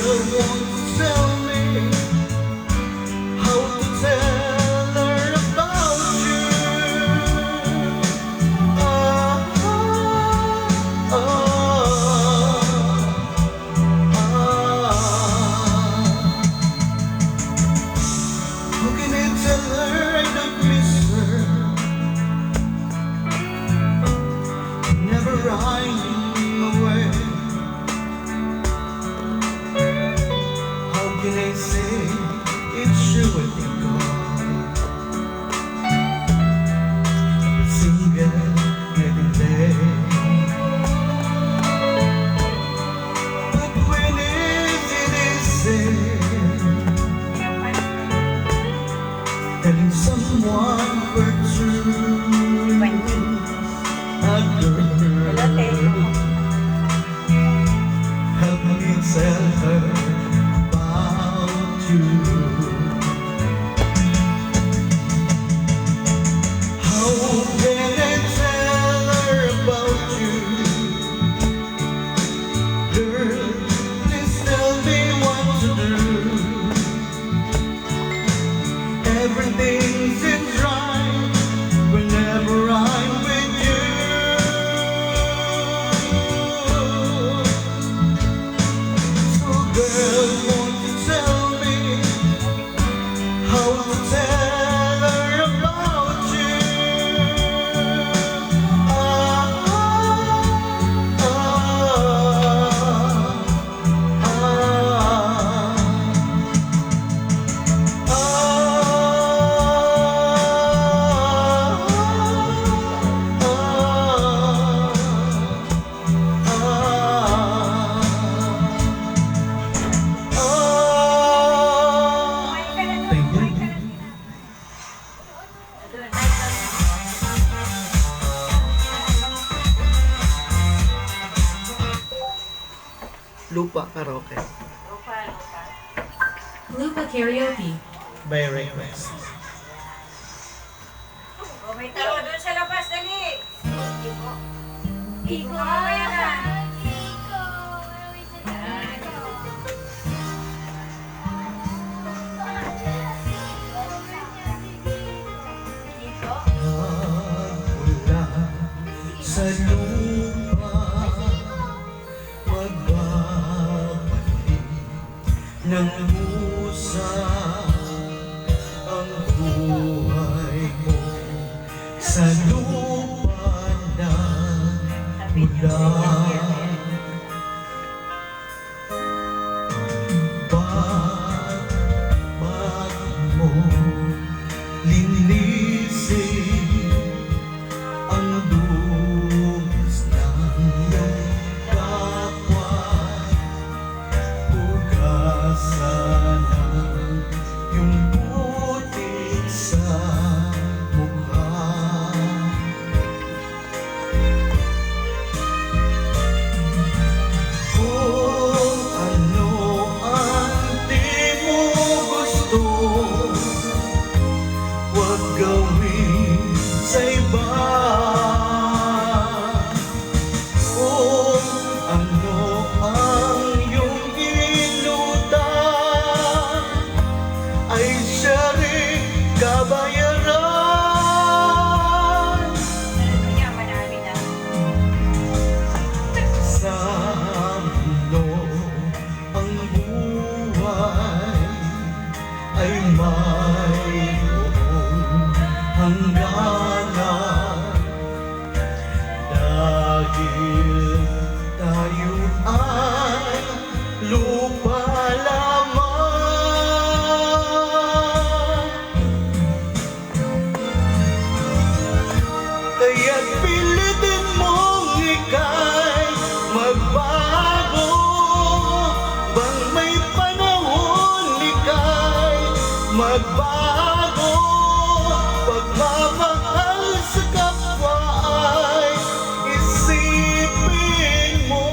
girl wants to tell me how to tell her about you. How can I tell her I don't miss her? Never hiding away. How can I say it's true when you're gone? But single every day. But when is it easy telling someone we're true? A girl, help me tell her about you. How can I tell her about you? Girl, please tell me what to do. Everything seems right whenever I'm with you. So girl, won't you tell me how to tell her about you? Lupa Karaoke Lupa Karaoke. by request. O, may tao doon sa labas, dali! Iko, mamaya ka! Iko? Mula sa lupa, magbabalik ng pusa ang buhay mo sa lupa na mula. Bakit mo linisin ang dugis ng iyong kapwa? Hugasan ang iyong putik sa mukha. Kung ano ang di mo gusto, huwag gawin sa iba. Kung ano ang iyong inutan, ay siya rin kabayaran. Ano niya, madami na. Sa mundo ang buhay ay mayroong hangganan, dahil tayo ay lupa lamang. Kaya't pilitin mong ika'y magbago. Bang may panahon ika'y magbago. Pagmamahal sa kapwa ay isipin mo.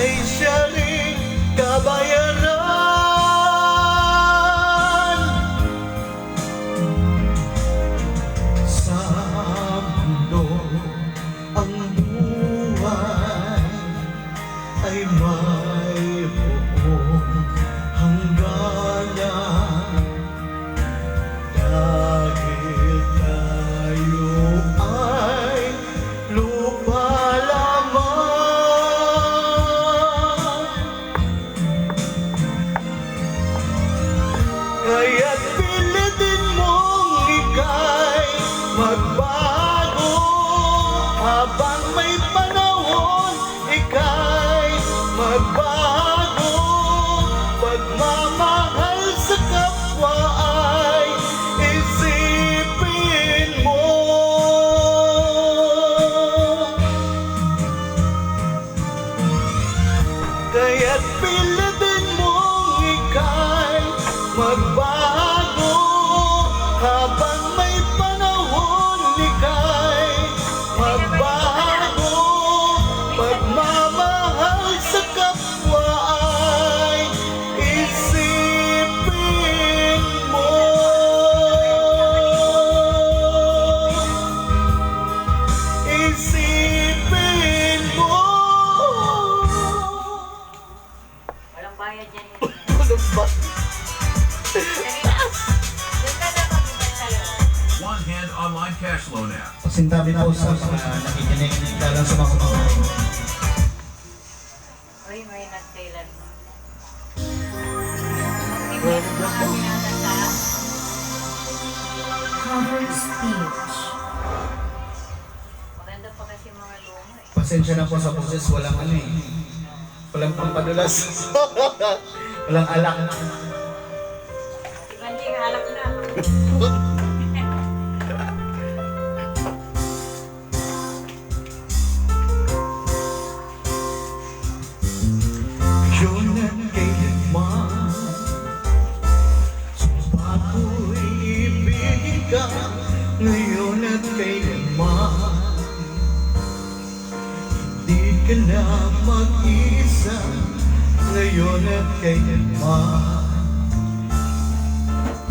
ay siya rin kabayaran. Sa mundo ang buhay ay mayroong hangganan, dahil tayo ay lupa lamang. Kaya't pilitin mong ika'y magbago, habang may panahon ika'y magbago. Pagmamahal sa kapwa ay isipin mo. Kaya't pilitin mong ika'y magbago, habang may panahon ika'y magbago. Pagmamahal sa kapwa ay isipin mo. Isipin mo. Walang bayad yan. Tulog ba? Dali na. Doon ka na mag-ibig sa'yo. One Hand Online Cash Loan app. Pasintabi po sa mga nakikinig dahil sa mga kumakain. Uy, may nagkailan mo. Mag-ibig mga pinatata. Cover speech. Maganda pa kasi mga luma eh. Pasensya na po sa boses, walang ano eh. Walang pampadulas. Walang alak. Iba hindi halak na. Yun at kailanman, sumpa ko'y ibigin ka. Ngayon at kailanman, di ka na mag-isa. Ngayon at kailanman,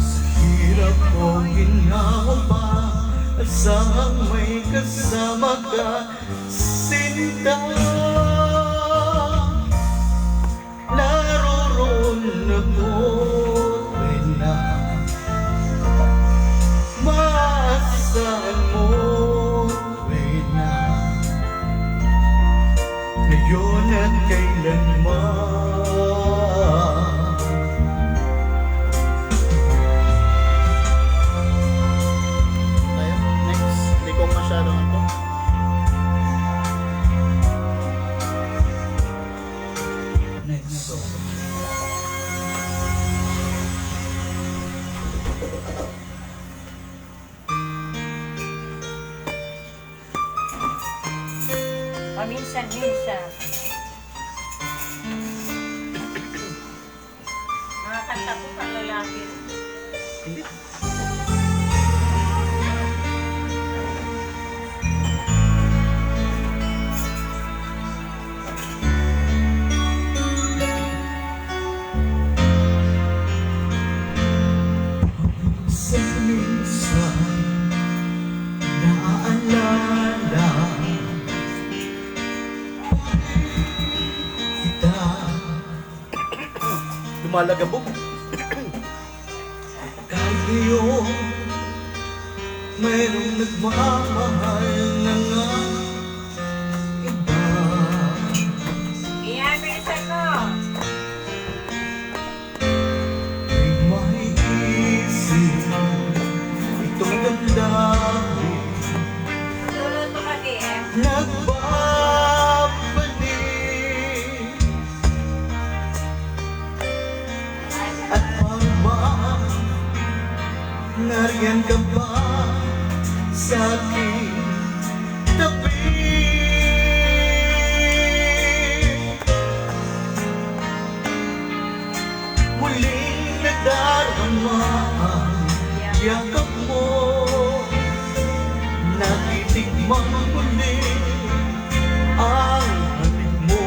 sa hirap o ginawa pa, asahang may kasama ka, sinta. Naroon ako rin na maasahan mo rin na, ngayon at kailanman. Tayo, next. Hindi ko masyadong ano. Next song. Paminsan-minsan. Mga kanta ko pang lalaki. Sa minsan naaalala kita, Lumalagabog. kahit ngayon mayroong nagmamahal na nga iba. Iyan, bilisan mo. May maiisip itong damdamin, Luluto ka di eh. nagbabalik. At parang ba nariyan ka ba sa aking tabi? Muling nadarama ang yakap mo, natitikmang muli ang halik mo.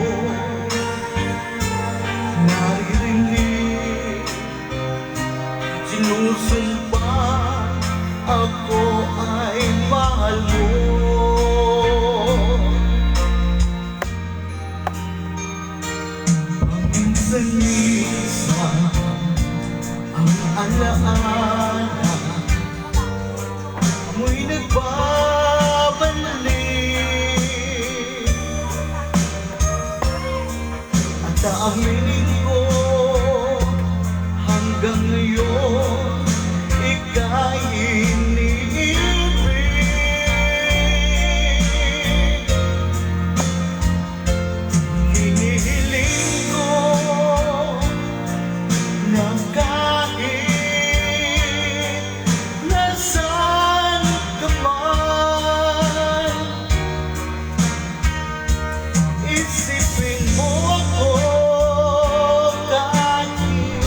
Minsan-minsan ang alaala mo'y nagbabalik. At aaminin ko hanggang ngayon ika'y iniibig. Hinihiling ko na kahit nasaan ka man, isipin mo ako kahit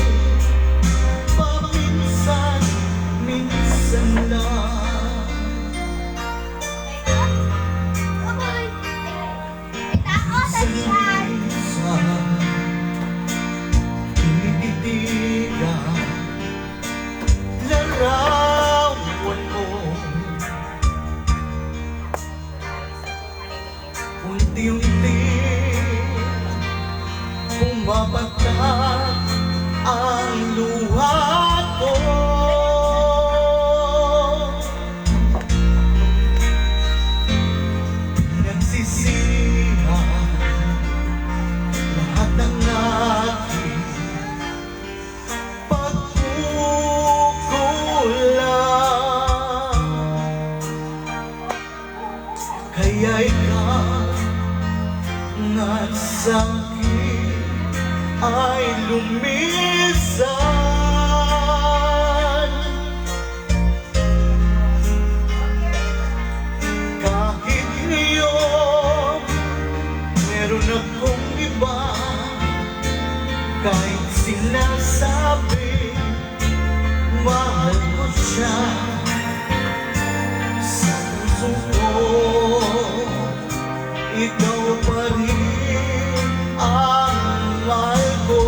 paminsan-minsan lang. Minsan, tinititigan larawan mo. Unti-unti pumapatak ang luha ko. Nagsisiha lahat ng aking pagkukulang. Kaya ikaw nga sa'kin ay lumisan. Kahit ngayon meron akong iba, kahit sinasabi mahal ko siya, sa puso ko ikaw pa rin ang mahal ko.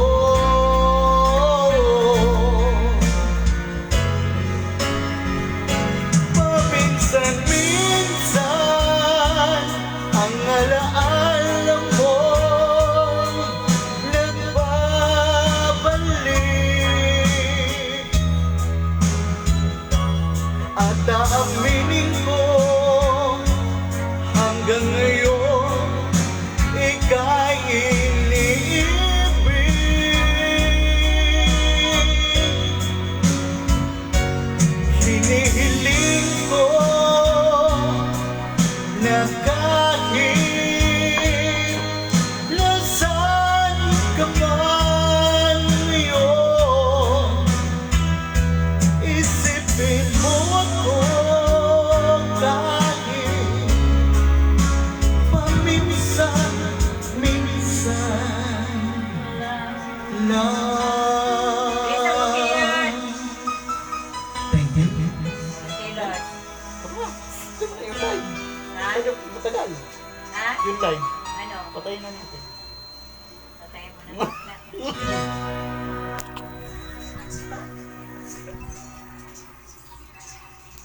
Paminsan-minsan ang alaala mo nagbabalik. At aaminin ko hanggang ngayon ika'y iniibig. Hinihiling ko na kahit nasaan ka man ngayon, isipin mo ako kahit paminsan-minsan lang. Thank you. Taylor. Ha? Matagal. Ha? Yung live, Ano? patayin na natin. Patayin mo na.